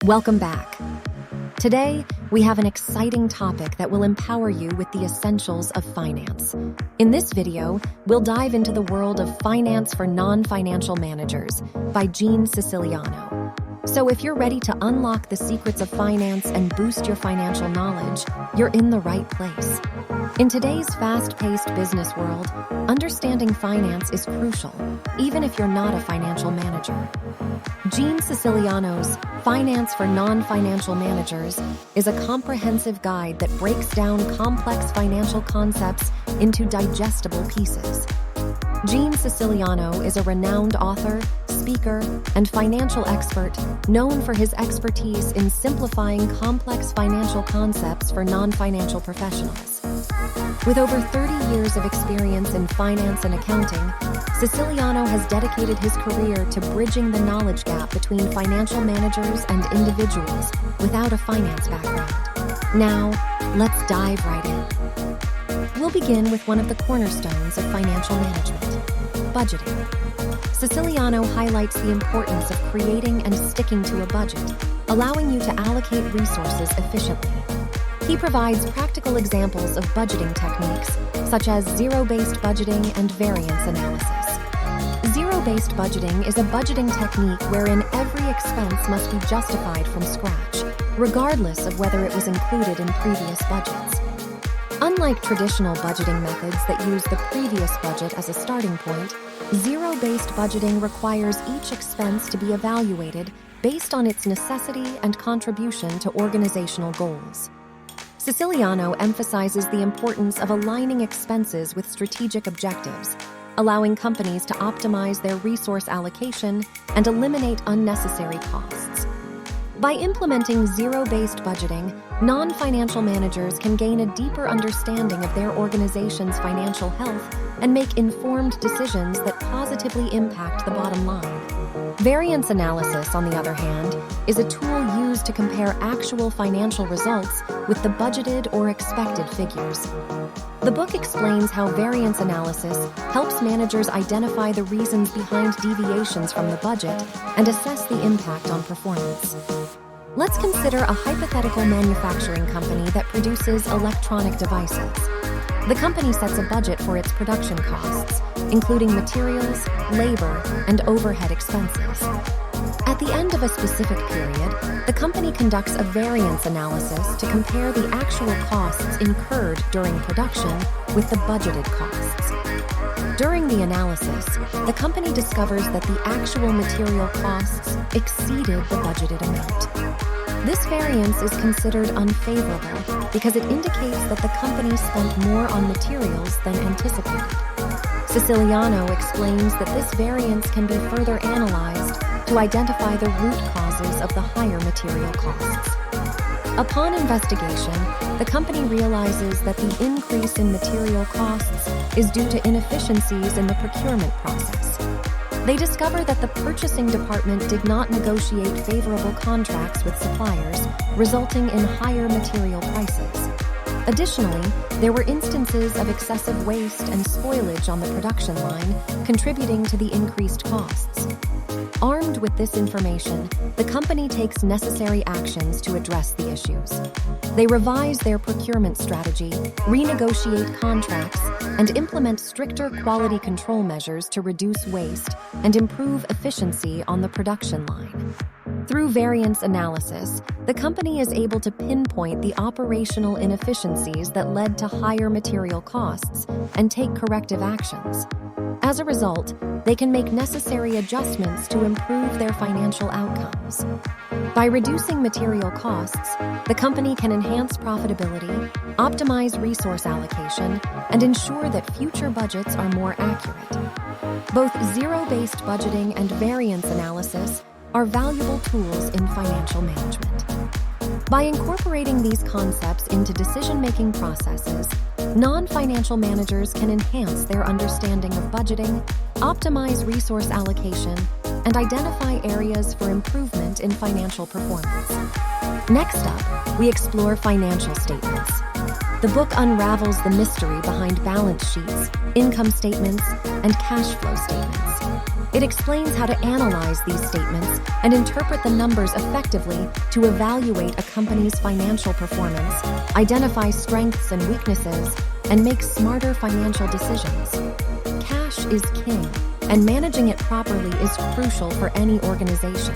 Welcome back. Today, we have an exciting topic that will empower you with the essentials of finance. In this video, we'll dive into the world of finance for non-financial managers by Gene Siciliano. So if you're ready to unlock the secrets of finance and boost your financial knowledge, you're in the right place. In today's fast-paced business world, understanding finance is crucial, even if you're not a financial manager. Gene Siciliano's Finance for Non-Financial Managers is a comprehensive guide that breaks down complex financial concepts into digestible pieces. Gene Siciliano is a renowned author, speaker, and financial expert known for his expertise in simplifying complex financial concepts for non-financial professionals. With over 30 years of experience in finance and accounting, Siciliano has dedicated his career to bridging the knowledge gap between financial managers and individuals without a finance background. Now, let's dive right in. We'll begin with one of the cornerstones of financial management, budgeting. Siciliano highlights the importance of creating and sticking to a budget, allowing you to allocate resources efficiently. He provides practical examples of budgeting techniques, such as zero-based budgeting and variance analysis. Zero-based budgeting is a budgeting technique wherein every expense must be justified from scratch, regardless of whether it was included in previous budgets. Unlike traditional budgeting methods that use the previous budget as a starting point, zero-based budgeting requires each expense to be evaluated based on its necessity and contribution to organizational goals. Siciliano emphasizes the importance of aligning expenses with strategic objectives, allowing companies to optimize their resource allocation and eliminate unnecessary costs. By implementing zero-based budgeting, non-financial managers can gain a deeper understanding of their organization's financial health and make informed decisions that positively impact the bottom line. Variance analysis, on the other hand, is a tool used to compare actual financial results with the budgeted or expected figures. The book explains how variance analysis helps managers identify the reasons behind deviations from the budget and assess the impact on performance. Let's consider a hypothetical manufacturing company that produces electronic devices. The company sets a budget for its production costs, including materials, labor, and overhead expenses. At the end of a specific period, the company conducts a variance analysis to compare the actual costs incurred during production with the budgeted costs. During the analysis, the company discovers that the actual material costs exceeded the budgeted amount. This variance is considered unfavorable because it indicates that the company spent more on materials than anticipated. Siciliano explains that this variance can be further analyzed to identify the root causes of the higher material costs. Upon investigation, the company realizes that the increase in material costs is due to inefficiencies in the procurement process. They discover that the purchasing department did not negotiate favorable contracts with suppliers, resulting in higher material prices. Additionally, there were instances of excessive waste and spoilage on the production line, contributing to the increased costs. Armed with this information, the company takes necessary actions to address the issues. They revise their procurement strategy, renegotiate contracts, and implement stricter quality control measures to reduce waste and improve efficiency on the production line. Through variance analysis, the company is able to pinpoint the operational inefficiencies that led to higher material costs and take corrective actions. As a result, they can make necessary adjustments to improve their financial outcomes. By reducing material costs, the company can enhance profitability, optimize resource allocation, and ensure that future budgets are more accurate. Both zero-based budgeting and variance analysis are valuable tools in financial management. By incorporating these concepts into decision-making processes, non-financial managers can enhance their understanding of budgeting, optimize resource allocation, and identify areas for improvement in financial performance. Next up, we explore financial statements. The book unravels the mystery behind balance sheets, income statements, and cash flow statements. It explains how to analyze these statements and interpret the numbers effectively to evaluate a company's financial performance, identify strengths and weaknesses, and make smarter financial decisions. Cash is king, and managing it properly is crucial for any organization.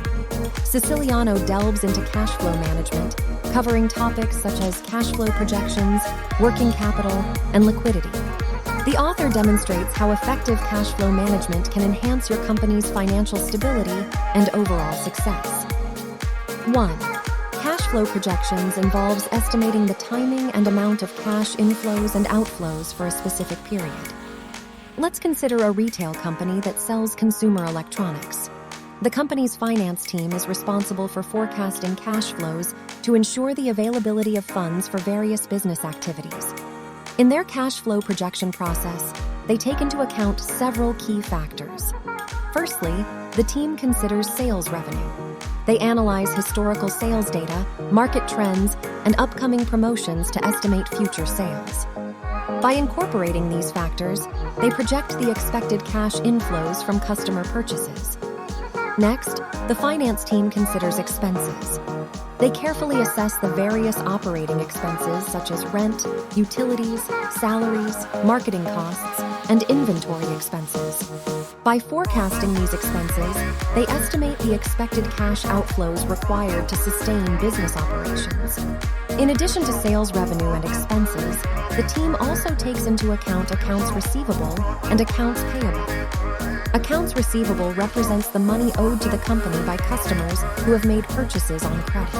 Siciliano delves into cash flow management, covering topics such as cash flow projections, working capital, and liquidity. The author demonstrates how effective cash flow management can enhance your company's financial stability and overall success. 1. Cash flow projections involves estimating the timing and amount of cash inflows and outflows for a specific period. Let's consider a retail company that sells consumer electronics. The company's finance team is responsible for forecasting cash flows to ensure the availability of funds for various business activities. In their cash flow projection process, they take into account several key factors. Firstly, the team considers sales revenue. They analyze historical sales data, market trends, and upcoming promotions to estimate future sales. By incorporating these factors, they project the expected cash inflows from customer purchases. Next, the finance team considers expenses. They carefully assess the various operating expenses such as rent, utilities, salaries, marketing costs, and inventory expenses. By forecasting these expenses, they estimate the expected cash outflows required to sustain business operations. In addition to sales revenue and expenses, the team also takes into account accounts receivable and accounts payable. Accounts receivable represents the money owed to the company by customers who have made purchases on credit.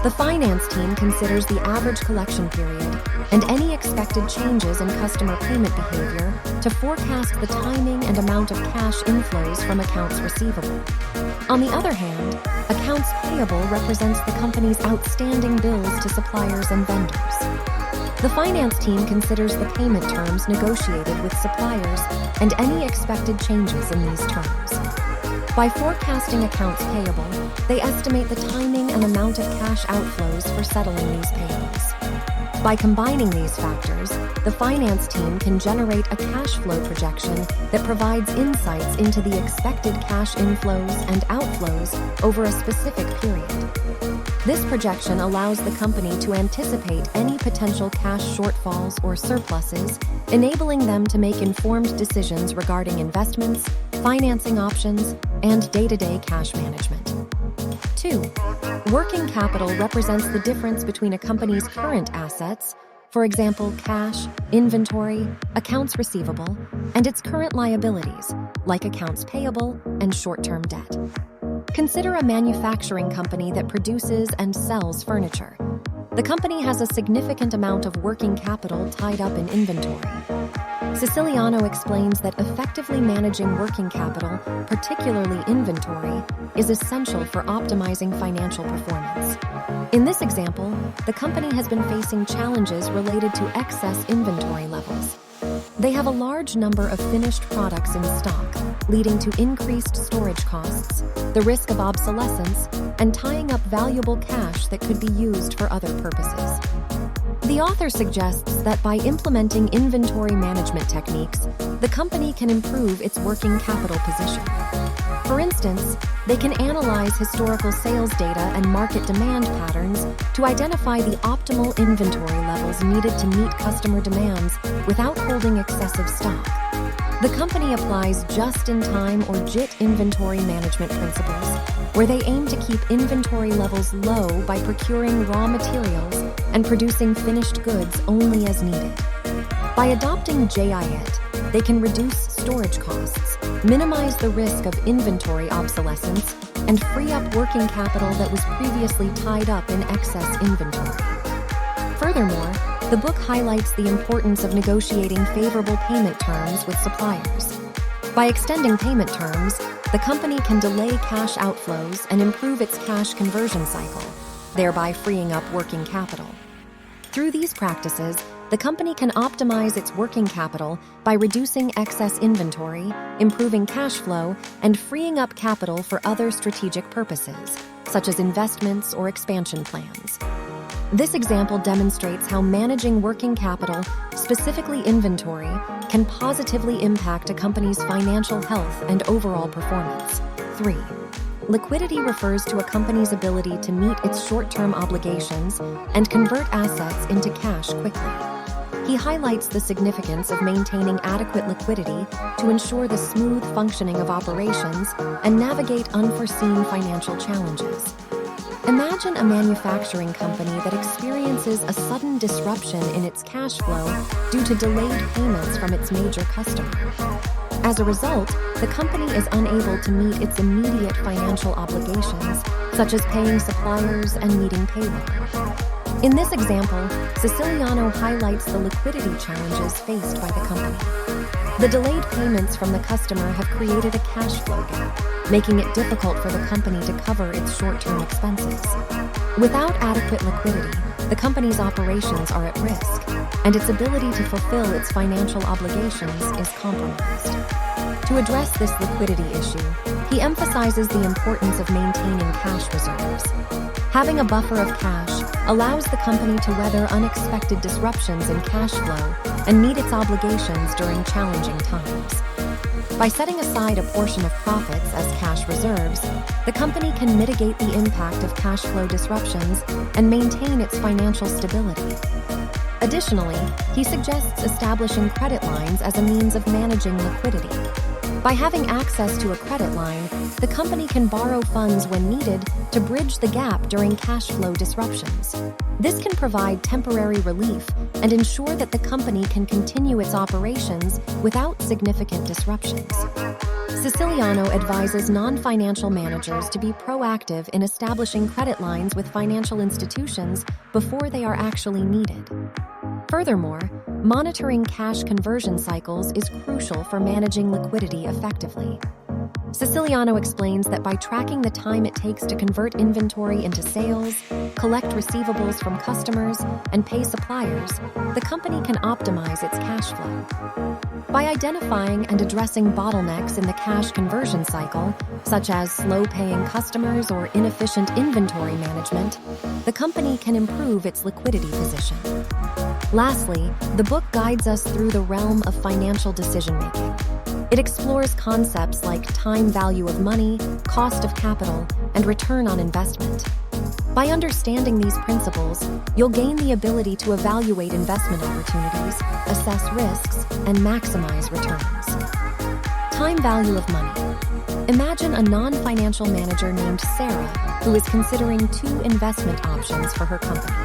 The finance team considers the average collection period and any expected changes in customer payment behavior to forecast the timing and amount of cash inflows from accounts receivable. On the other hand, accounts payable represents the company's outstanding bills to suppliers and vendors. The finance team considers the payment terms negotiated with suppliers and any expected changes in these terms. By forecasting accounts payable, they estimate the timing and amount of cash outflows for settling these payments. By combining these factors, the finance team can generate a cash flow projection that provides insights into the expected cash inflows and outflows over a specific period. This projection allows the company to anticipate any potential cash shortfalls or surpluses, enabling them to make informed decisions regarding investments, financing options, and day-to-day cash management. 2. Working capital represents the difference between a company's current assets, for example, cash, inventory, accounts receivable, and its current liabilities, like accounts payable and short-term debt. Consider a manufacturing company that produces and sells furniture. The company has a significant amount of working capital tied up in inventory. Siciliano explains that effectively managing working capital, particularly inventory, is essential for optimizing financial performance. In this example, the company has been facing challenges related to excess inventory levels. They have a large number of finished products in stock, leading to increased storage costs, the risk of obsolescence, and tying up valuable cash that could be used for other purposes. The author suggests that by implementing inventory management techniques, the company can improve its working capital position. For instance, they can analyze historical sales data and market demand patterns to identify the optimal inventory levels needed to meet customer demands without holding excessive stock. The company applies just-in-time or JIT inventory management principles, where they aim to keep inventory levels low by procuring raw materials and producing finished goods only as needed. By adopting JIT, they can reduce storage costs, minimize the risk of inventory obsolescence, and free up working capital that was previously tied up in excess inventory. Furthermore, the book highlights the importance of negotiating favorable payment terms with suppliers. By extending payment terms, the company can delay cash outflows and improve its cash conversion cycle, thereby freeing up working capital. Through these practices, the company can optimize its working capital by reducing excess inventory, improving cash flow, and freeing up capital for other strategic purposes, such as investments or expansion plans. This example demonstrates how managing working capital, specifically inventory, can positively impact a company's financial health and overall performance. 3. Liquidity refers to a company's ability to meet its short-term obligations and convert assets into cash quickly. He highlights the significance of maintaining adequate liquidity to ensure the smooth functioning of operations and navigate unforeseen financial challenges. Imagine a manufacturing company that experiences a sudden disruption in its cash flow due to delayed payments from its major customer. As a result, the company is unable to meet its immediate financial obligations, such as paying suppliers and meeting payroll. In this example, Siciliano highlights the liquidity challenges faced by the company. The delayed payments from the customer have created a cash flow gap, making it difficult for the company to cover its short-term expenses. Without adequate liquidity, the company's operations are at risk, and its ability to fulfill its financial obligations is compromised. To address this liquidity issue, he emphasizes the importance of maintaining cash reserves. Having a buffer of cash allows the company to weather unexpected disruptions in cash flow and meet its obligations during challenging times. By setting aside a portion of profits as cash reserves, the company can mitigate the impact of cash flow disruptions and maintain its financial stability. Additionally, he suggests establishing credit lines as a means of managing liquidity. By having access to a credit line, the company can borrow funds when needed to bridge the gap during cash flow disruptions. This can provide temporary relief and ensure that the company can continue its operations without significant disruptions. Siciliano advises non-financial managers to be proactive in establishing credit lines with financial institutions before they are actually needed. Furthermore, monitoring cash conversion cycles is crucial for managing liquidity effectively. Siciliano explains that by tracking the time it takes to convert inventory into sales, collect receivables from customers, and pay suppliers, the company can optimize its cash flow. By identifying and addressing bottlenecks in the cash conversion cycle, such as slow-paying customers or inefficient inventory management, the company can improve its liquidity position. Lastly, the book guides us through the realm of financial decision-making. It explores concepts like time value of money, cost of capital, and return on investment. By understanding these principles, you'll gain the ability to evaluate investment opportunities, assess risks, and maximize returns. Time value of money. Imagine a non-financial manager named Sarah who is considering two investment options for her company.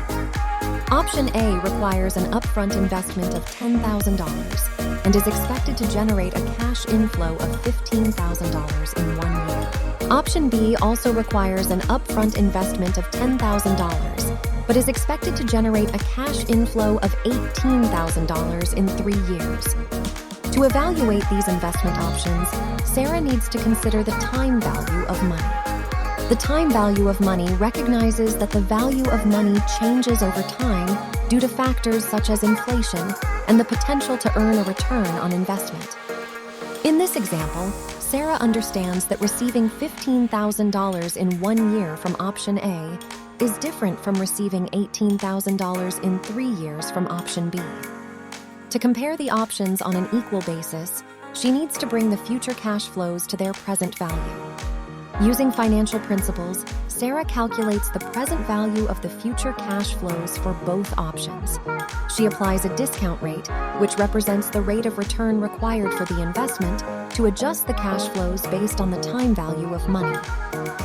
Option A requires an upfront investment of $10,000 and is expected to generate a cash inflow of $15,000 in 1 year. Option B also requires an upfront investment of $10,000, but is expected to generate a cash inflow of $18,000 in 3 years. To evaluate these investment options, Sarah needs to consider the time value of money. The time value of money recognizes that the value of money changes over time due to factors such as inflation and the potential to earn a return on investment. In this example, Sarah understands that receiving $15,000 in 1 year from option A is different from receiving $18,000 in 3 years from option B. To compare the options on an equal basis, she needs to bring the future cash flows to their present value. Using financial principles, Sarah calculates the present value of the future cash flows for both options. She applies a discount rate, which represents the rate of return required for the investment, to adjust the cash flows based on the time value of money.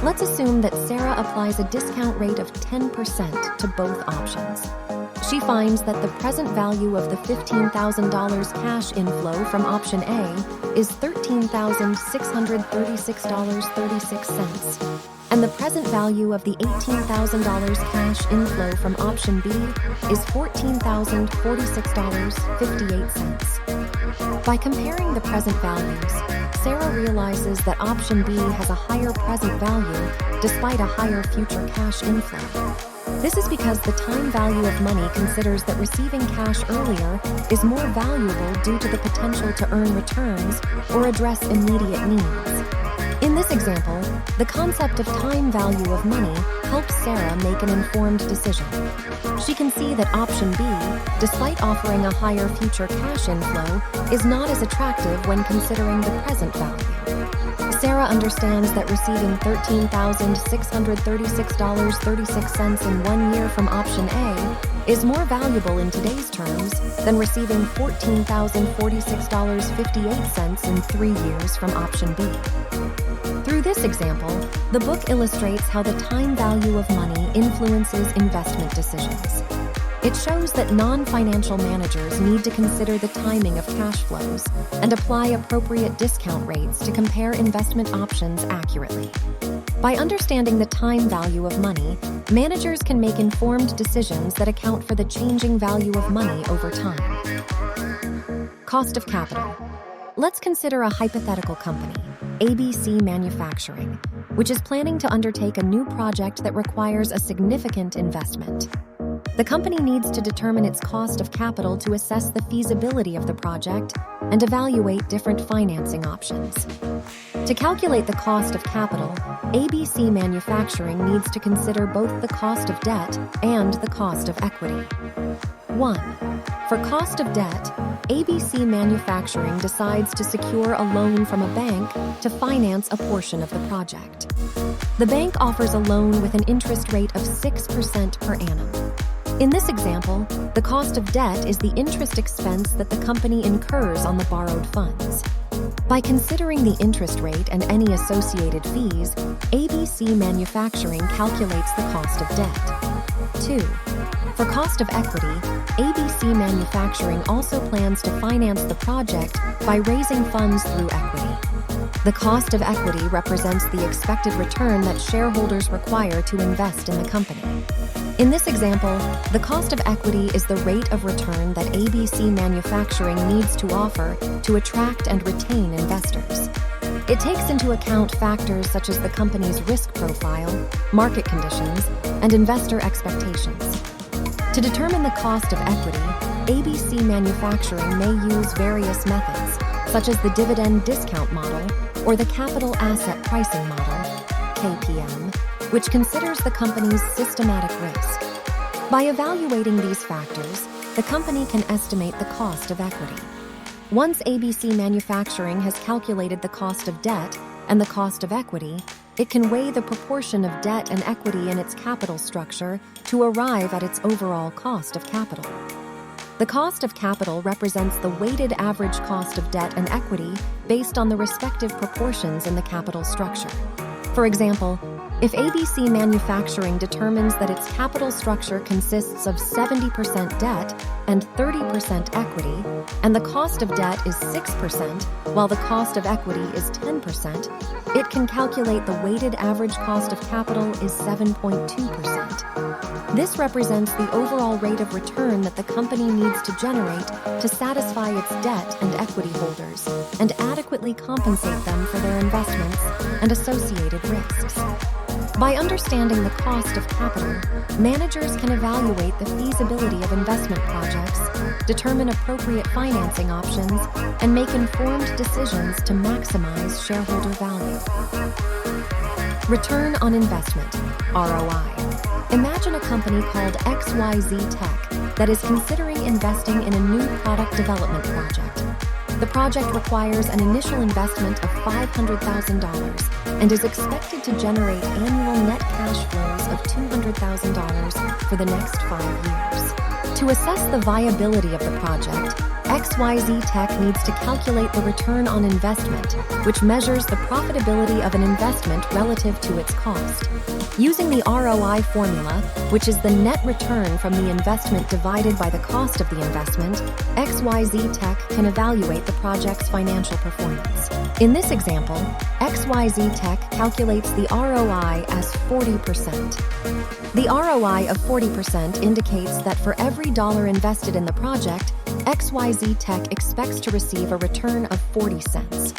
Let's assume that Sarah applies a discount rate of 10% to both options. She finds that the present value of the $15,000 cash inflow from option A is $13,636.36, and the present value of the $18,000 cash inflow from option B is $14,046.58. By comparing the present values, Sarah realizes that option B has a higher present value despite a higher future cash inflow. This is because the time value of money considers that receiving cash earlier is more valuable due to the potential to earn returns or address immediate needs. In this example, the concept of time value of money helps Sarah make an informed decision. She can see that option B, despite offering a higher future cash inflow, is not as attractive when considering the present value. Sarah understands that receiving $13,636.36 in 1 year from option A is more valuable in today's terms than receiving $14,046.58 in 3 years from option B. Through this example, the book illustrates how the time value of money influences investment decisions. It shows that non-financial managers need to consider the timing of cash flows and apply appropriate discount rates to compare investment options accurately. By understanding the time value of money, managers can make informed decisions that account for the changing value of money over time. Cost of capital. Let's consider a hypothetical company, ABC Manufacturing, which is planning to undertake a new project that requires a significant investment. The company needs to determine its cost of capital to assess the feasibility of the project and evaluate different financing options. To calculate the cost of capital, ABC Manufacturing needs to consider both the cost of debt and the cost of equity. 1. For cost of debt, ABC Manufacturing decides to secure a loan from a bank to finance a portion of the project. The bank offers a loan with an interest rate of 6% per annum. In this example, the cost of debt is the interest expense that the company incurs on the borrowed funds. By considering the interest rate and any associated fees, ABC Manufacturing calculates the cost of debt. 2. For cost of equity, ABC Manufacturing also plans to finance the project by raising funds through equity. The cost of equity represents the expected return that shareholders require to invest in the company. In this example, the cost of equity is the rate of return that ABC Manufacturing needs to offer to attract and retain investors. It takes into account factors such as the company's risk profile, market conditions, and investor expectations. To determine the cost of equity, ABC Manufacturing may use various methods, such as the dividend discount model or the capital asset pricing model, KPM, which considers the company's systematic risk. By evaluating these factors, the company can estimate the cost of equity. Once ABC Manufacturing has calculated the cost of debt and the cost of equity, it can weigh the proportion of debt and equity in its capital structure to arrive at its overall cost of capital. The cost of capital represents the weighted average cost of debt and equity based on the respective proportions in the capital structure. For example, if ABC Manufacturing determines that its capital structure consists of 70% debt and 30% equity, and the cost of debt is 6%, while the cost of equity is 10%, it can calculate the weighted average cost of capital is 7.2%. This represents the overall rate of return that the company needs to generate to satisfy its debt and equity holders and adequately compensate them for their investments and associated risks. By understanding the cost of capital, managers can evaluate the feasibility of investment projects, determine appropriate financing options, and make informed decisions to maximize shareholder value. Return on investment, ROI. Imagine a company called XYZ Tech that is considering investing in a new product development project. The project requires an initial investment of $500,000 and is expected to generate annual net cash flows of $200,000 for the next 5 years. To assess the viability of the project, XYZ Tech needs to calculate the return on investment, which measures the profitability of an investment relative to its cost. Using the ROI formula, which is the net return from the investment divided by the cost of the investment, XYZ Tech can evaluate the project's financial performance. In this example, XYZ Tech calculates the ROI as 40%. The ROI of 40% indicates that for every dollar invested in the project, XYZ Tech expects to receive a return of 40 cents.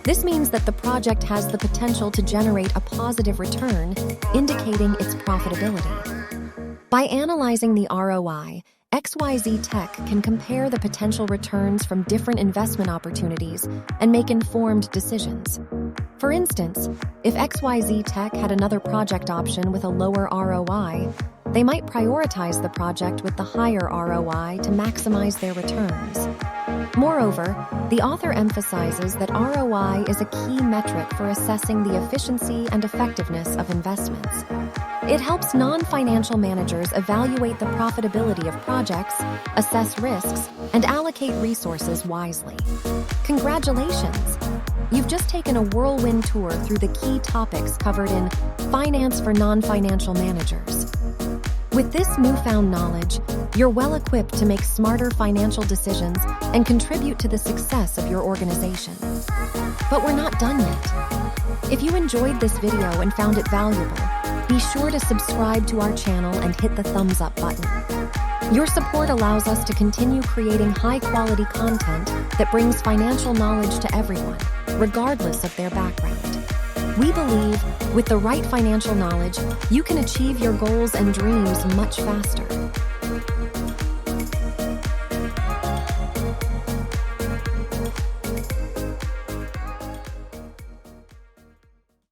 This means that the project has the potential to generate a positive return, indicating its profitability. By analyzing the ROI, XYZ Tech can compare the potential returns from different investment opportunities and make informed decisions. For instance, if XYZ Tech had another project option with a lower ROI, they might prioritize the project with the higher ROI to maximize their returns. Moreover, the author emphasizes that ROI is a key metric for assessing the efficiency and effectiveness of investments. It helps non-financial managers evaluate the profitability of projects, assess risks, and allocate resources wisely. Congratulations! You've just taken a whirlwind tour through the key topics covered in Finance for Non-Financial Managers. With this newfound knowledge, you're well equipped to make smarter financial decisions and contribute to the success of your organization. But we're not done yet. If you enjoyed this video and found it valuable, be sure to subscribe to our channel and hit the thumbs up button. Your support allows us to continue creating high-quality content that brings financial knowledge to everyone, regardless of their background. We believe, with the right financial knowledge, you can achieve your goals and dreams much faster.